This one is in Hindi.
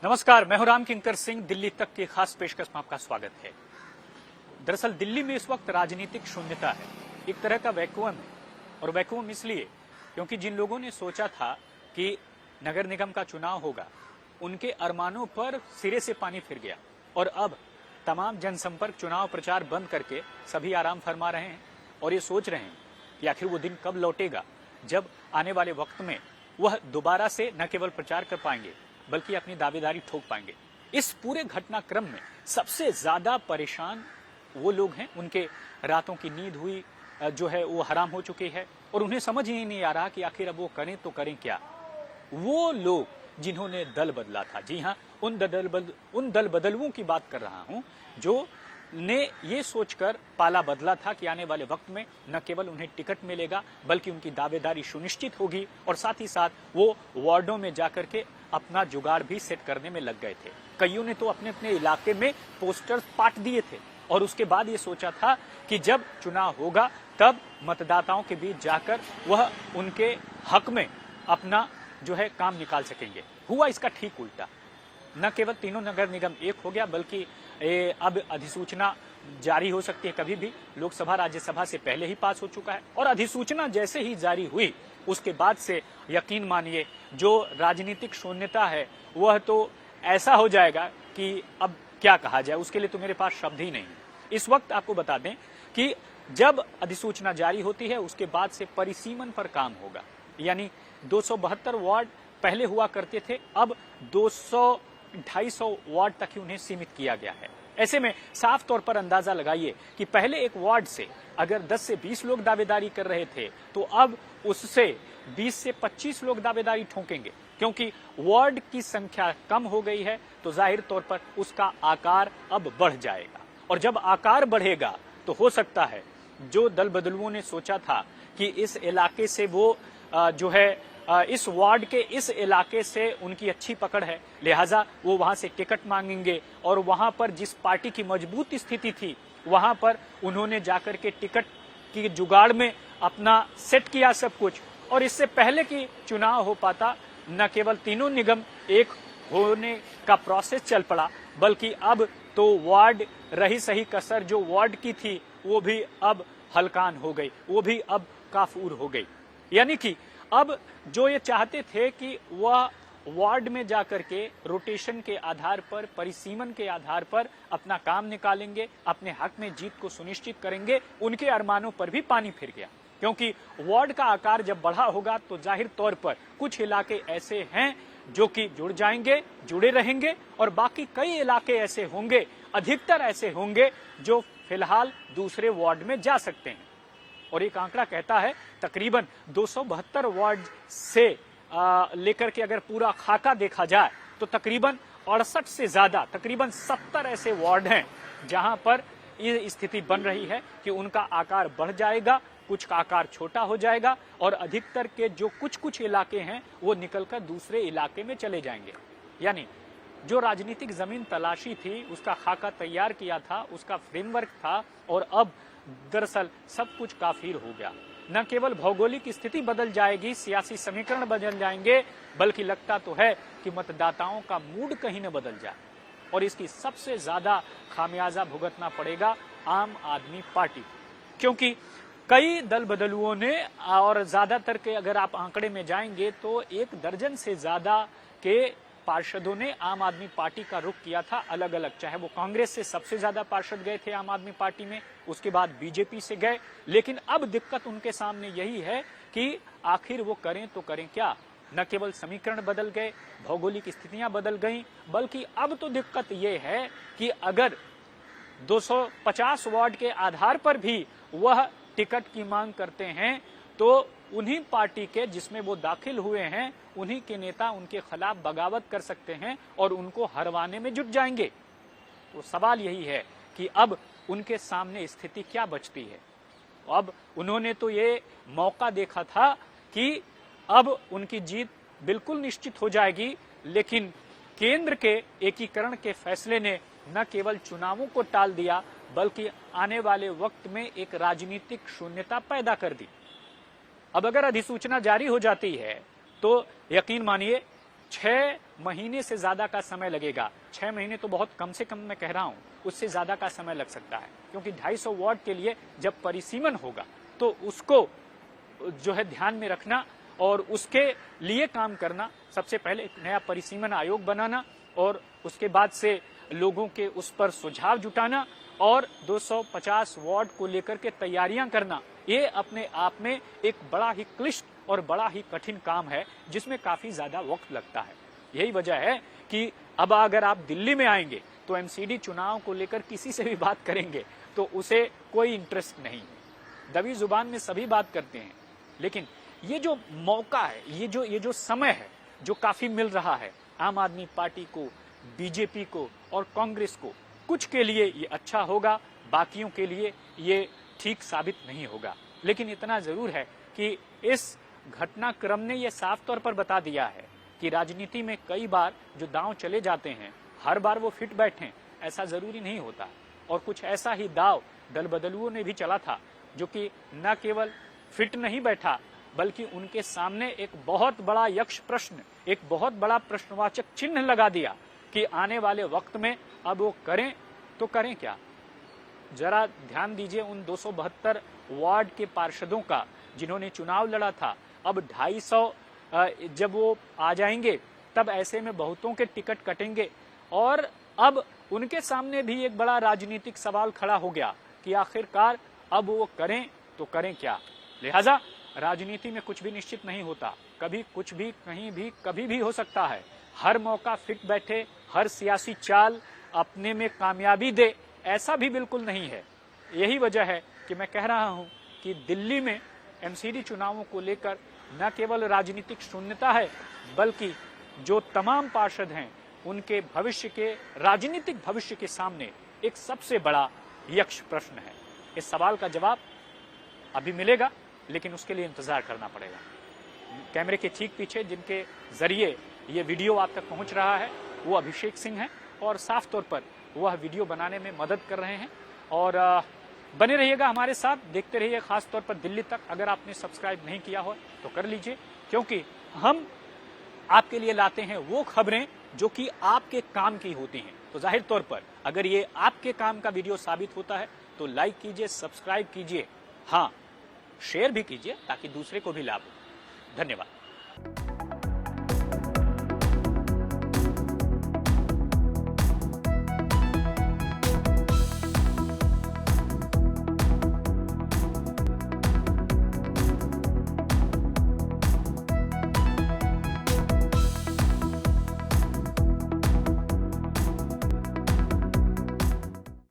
नमस्कार, मैं हूं राम किंकर सिंह। दिल्ली तक की खास पेशकश में आपका स्वागत है। दरअसल दिल्ली में इस वक्त राजनीतिक शून्यता है, एक तरह का वैक्यूम है। और वैक्यूम इसलिए क्योंकि जिन लोगों ने सोचा था कि नगर निगम का चुनाव होगा, उनके अरमानों पर सिरे से पानी फिर गया और अब तमाम जनसंपर्क चुनाव प्रचार बंद करके सभी आराम फरमा रहे हैं और ये सोच रहे हैं कि आखिर वो दिन कब लौटेगा जब आने वाले वक्त में वह दोबारा से न केवल प्रचार कर पाएंगे बल्कि अपनी दावेदारी ठोक पाएंगे। इस पूरे घटनाक्रम में सबसे ज्यादा परेशान वो लोग हैं, उनके रातों की नींद हुई जो है वो हराम हो चुकी है और उन्हें समझ ही नहीं आ रहा कि आखिर अब वो करें तो करें क्या। वो लोग जिन्होंने दल बदला था, जी हाँ, उन दल बदलुओं की बात कर रहा हूं जो ने ये सोचकर पाला बदला था कि आने वाले वक्त में न केवल उन्हें टिकट मिलेगा बल्कि उनकी दावेदारी सुनिश्चित होगी और साथ ही साथ वो वार्डों में जाकर के अपना जुगाड़ भी सेट करने में लग गए थे। कईयों ने तो अपने अपने इलाके में पोस्टर्स पाट दिए थे और उसके बाद ये सोचा था कि जब चुनाव होगा तब मतदाताओं के बीच जाकर वह उनके हक में अपना जो है काम निकाल सकेंगे। हुआ इसका ठीक उल्टा। न केवल तीनों नगर निगम एक हो गया बल्कि अब अधिसूचना जारी हो सकती है कभी भी। लोकसभा राज्यसभा से पहले ही पास हो चुका है और अधिसूचना जैसे ही जारी हुई उसके बाद से यकीन मानिए जो राजनीतिक शून्यता है वह तो ऐसा हो जाएगा कि अब क्या कहा जाए, उसके लिए तो मेरे पास शब्द ही नहीं है। इस वक्त आपको बता दें कि जब अधिसूचना जारी होती है उसके बाद से परिसीमन पर काम होगा, यानी 272 वार्ड पहले हुआ करते थे, अब 200-250 वार्ड तक ही उन्हें सीमित किया गया है। ऐसे में साफ तौर पर अंदाजा लगाइए कि पहले एक वार्ड से अगर 10 से 20 लोग दावेदारी कर रहे थे तो अब उससे 20 से 25 लोग दावेदारी ठोकेंगे, क्योंकि वार्ड की संख्या कम हो गई है तो जाहिर तौर पर उसका आकार अब बढ़ जाएगा। और जब आकार बढ़ेगा तो हो सकता है जो दल बदलुओं ने सोचा था कि इस इलाके से वो जो है इस वार्ड के इस इलाके से उनकी अच्छी पकड़ है, लिहाजा वो वहां से टिकट मांगेंगे और वहां पर जिस पार्टी की मजबूत स्थिति थी वहां पर उन्होंने जाकर के टिकट की जुगाड़ में अपना सेट किया सब कुछ। और इससे पहले कि चुनाव हो पाता न केवल तीनों निगम एक होने का प्रोसेस चल पड़ा बल्कि अब तो वार्ड रही सही कसर जो वार्ड की थी वो भी अब हलकान हो गई, वो भी अब काफूर हो गई। यानी कि अब जो ये चाहते थे कि वह वार्ड में जाकर के रोटेशन के आधार पर, परिसीमन के आधार पर अपना काम निकालेंगे, अपने हक में जीत को सुनिश्चित करेंगे, उनके अरमानों पर भी पानी फिर गया। क्योंकि वार्ड का आकार जब बढ़ा होगा तो जाहिर तौर पर कुछ इलाके ऐसे हैं जो कि जुड़ जाएंगे, जुड़े रहेंगे और बाकी कई इलाके ऐसे होंगे, अधिकतर ऐसे होंगे जो फिलहाल दूसरे वार्ड में जा सकते हैं। और एक आंकड़ा कहता है तकरीबन 272 वार्ड से लेकर के अगर पूरा खाका देखा जाए तो तकरीबन 68 से ज्यादा, तकरीबन 70 ऐसे वार्ड हैं जहां पर ये स्थिति बन रही है कि उनका आकार बढ़ जाएगा, कुछ का आकार छोटा हो जाएगा और अधिकतर के जो कुछ इलाके हैं वो निकलकर दूसरे इलाके में चले जाएंगे। यानी जो राजनीतिक जमीन तलाशी थी उसका खाका तैयार किया था, उसका फ्रेमवर्क था और अब दरअसल सब कुछ काफिर हो गया। न केवल भौगोलिक स्थिति बदल जाएगी, सियासी समीकरण बदल जाएंगे, बल्कि लगता तो है कि मतदाताओं का मूड कहीं न बदल जाए और इसकी सबसे ज्यादा खामियाजा भुगतना पड़ेगा आम आदमी पार्टी, क्योंकि कई दल बदलुओं ने और ज्यादातर के अगर आप आंकड़े में जाएंगे तो 1 दर्जन से ज्यादा के पार्षदों ने आम आदमी पार्टी का रुख किया था अलग अलग। चाहे वो कांग्रेस से सबसे ज्यादा पार्षद गए थे आम आदमी पार्टी में, उसके बाद बीजेपी से गए, लेकिन अब दिक्कत उनके सामने यही है कि आखिर वो करें तो करें क्या। न केवल समीकरण बदल गए, भौगोलिक स्थितियां बदल गईं, बल्कि अब तो दिक्कत ये है कि अगर 250 वार्ड के आधार पर भी वह टिकट की मांग करते हैं तो उन्हीं पार्टी के जिसमें वो दाखिल हुए हैं उन्हीं के नेता उनके खिलाफ बगावत कर सकते हैं और उनको हरवाने में जुट जाएंगे। तो सवाल यही है कि अब उनके सामने स्थिति क्या बचती है। अब उन्होंने तो ये मौका देखा था कि अब उनकी जीत बिल्कुल निश्चित हो जाएगी, लेकिन केंद्र के एकीकरण के फैसले ने न केवल चुनावों को टाल दिया बल्कि आने वाले वक्त में एक राजनीतिक शून्यता पैदा कर दी। अब अगर अधिसूचना जारी हो जाती है तो यकीन मानिए 6 महीने से ज्यादा का समय लगेगा। 6 महीने तो बहुत कम से कम मैं कह रहा हूं, उससे ज्यादा का समय लग सकता है, क्योंकि 250 वार्ड के लिए जब परिसीमन होगा तो उसको जो है ध्यान में रखना और उसके लिए काम करना। सबसे पहले एक नया परिसीमन आयोग बनाना और उसके बाद से लोगों के उस पर सुझाव जुटाना और 250 वार्ड को लेकर के तैयारियां करना, ये अपने आप में एक बड़ा ही क्लिष्ट और बड़ा ही कठिन काम है, जिसमें काफी ज्यादा वक्त लगता है। यही वजह है कि अब अगर आप दिल्ली में आएंगे तो एमसीडी चुनाव को लेकर किसी से भी बात करेंगे तो उसे कोई इंटरेस्ट नहीं है। दबी जुबान में सभी बात करते हैं, लेकिन ये जो मौका है, ये जो समय है जो काफी मिल रहा है आम आदमी पार्टी को, बीजेपी को और कांग्रेस को, कुछ के लिए ये अच्छा होगा, बाकियों के लिए ये ठीक साबित नहीं होगा। लेकिन इतना जरूर है कि इस घटनाक्रम ने यह साफ तौर पर बता दिया है कि राजनीति में कई बार जो दांव चले जाते हैं हर बार वो फिट बैठे, ऐसा जरूरी नहीं होता। और कुछ ऐसा ही दाव दल बदलुओं ने भी चला था, जो कि न केवल फिट नहीं बैठा बल्कि उनके सामने एक बहुत बड़ा यक्ष प्रश्न, एक बहुत बड़ा प्रश्नवाचक चिन्ह लगा दिया कि आने वाले वक्त में अब वो करें तो करें क्या। जरा ध्यान दीजिए उन 272 वार्ड के पार्षदों का जिन्होंने चुनाव लड़ा था। अब 250 जब वो आ जाएंगे तब ऐसे में बहुतों के टिकट कटेंगे और अब उनके सामने भी एक बड़ा राजनीतिक सवाल खड़ा हो गया कि आखिरकार अब वो करें तो करें क्या। लिहाजा राजनीति में कुछ भी निश्चित नहीं होता, कभी कुछ भी कहीं भी कभी भी हो सकता है। हर मौका फिट बैठे, हर सियासी चाल अपने में कामयाबी दे, ऐसा भी बिल्कुल नहीं है। यही वजह है कि मैं कह रहा हूं कि दिल्ली में एमसीडी चुनावों को लेकर न केवल राजनीतिक शून्यता है, बल्कि जो तमाम पार्षद हैं उनके भविष्य के, राजनीतिक भविष्य के सामने एक सबसे बड़ा यक्ष प्रश्न है। इस सवाल का जवाब अभी मिलेगा, लेकिन उसके लिए इंतजार करना पड़ेगा। कैमरे के ठीक पीछे जिनके जरिए ये वीडियो आप तक पहुंच रहा है वो अभिषेक सिंह हैं और साफ तौर पर वह वीडियो बनाने में मदद कर रहे हैं। और बने रहिएगा हमारे साथ, देखते रहिए, खास तौर पर दिल्ली तक। अगर आपने सब्सक्राइब नहीं किया हो तो कर लीजिए, क्योंकि हम आपके लिए लाते हैं वो खबरें जो कि आपके काम की होती हैं। तो जाहिर तौर पर अगर ये आपके काम का वीडियो साबित होता है तो लाइक कीजिए, सब्सक्राइब कीजिए, हाँ शेयर भी कीजिए ताकि दूसरे को भी लाभ हो। धन्यवाद।